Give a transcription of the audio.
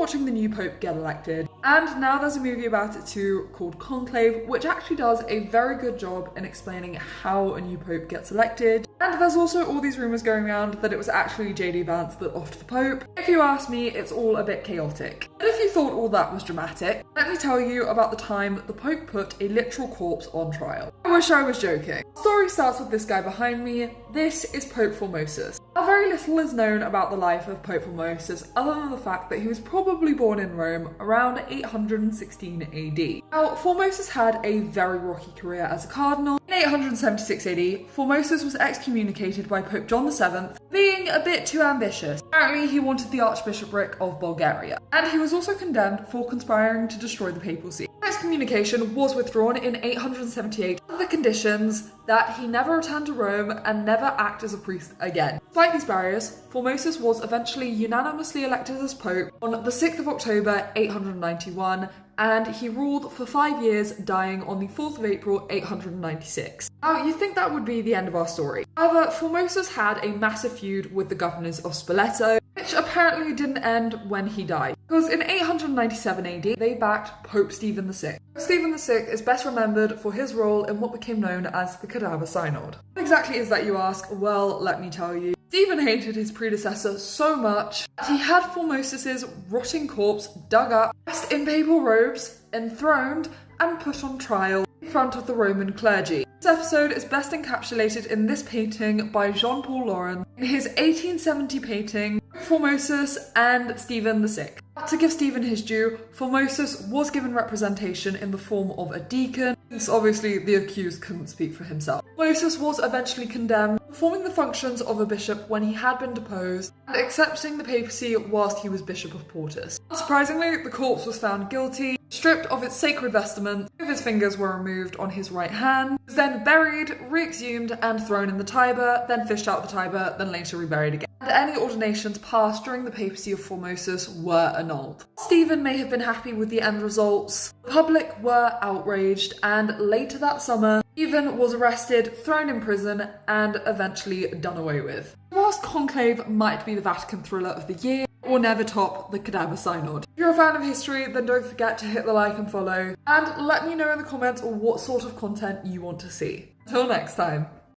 watching the new Pope get elected. And now there's a movie about it too called Conclave, which actually does a very good job in explaining how a new Pope gets elected. And there's also all these rumours going around that it was actually JD Vance that offed the Pope. If you ask me, it's all a bit chaotic. But if you thought all that was dramatic, let me tell you about the time the Pope put a literal corpse on trial. I wish I was joking. The story starts with this guy behind me. This is Pope Formosus. Now, very little is known about the life of Pope Formosus other than the fact that he was probably born in Rome around 816 AD. Now, Formosus had a very rocky career as a cardinal. In 876 AD, Formosus was excommunicated by Pope John VII, being a bit too ambitious. Apparently, he wanted the Archbishopric of Bulgaria, and he was also condemned for conspiring to destroy the papacy. Excommunication was withdrawn in 878 on the conditions that he never return to Rome and never act as a priest again. Despite these barriers, Formosus was eventually unanimously elected as Pope on the 6th of October 891, and he ruled for 5 years, dying on the 4th of April 896. Now, you'd think that would be the end of our story. However, Formosus had a massive feud with the governors of Spoleto, which apparently didn't end when he died. Because in 897 AD, they backed Pope Stephen VI. Stephen VI is best remembered for his role in what became known as the Cadaver Synod. What exactly is that, you ask? Well, let me tell you. Stephen hated his predecessor so much that he had Formosus's rotting corpse dug up, dressed in papal robes, enthroned, and put on trial in front of the Roman clergy. This episode is best encapsulated in this painting by Jean-Paul Lauren in his 1870 painting Formosus and Stephen VI. To give Stephen his due, Formosus was given representation in the form of a deacon, since obviously the accused couldn't speak for himself. Formosus was eventually condemned, performing the functions of a bishop when he had been deposed, and accepting the papacy whilst he was Bishop of Portus. Unsurprisingly, the corpse was found guilty, stripped of its sacred vestments, two of his fingers were removed on his right hand, was then buried, re-exhumed, and thrown in the Tiber, then fished out the Tiber, then later reburied again. And any ordinations passed during the papacy of Formosus were annulled. Stephen may have been happy with the end results. The public were outraged, and later that summer, Stephen was arrested, thrown in prison, and eventually done away with. Whilst Conclave might be the Vatican thriller of the year, it will never top the Cadaver Synod. If you're a fan of history, then don't forget to hit the like and follow, and let me know in the comments what sort of content you want to see. Until next time.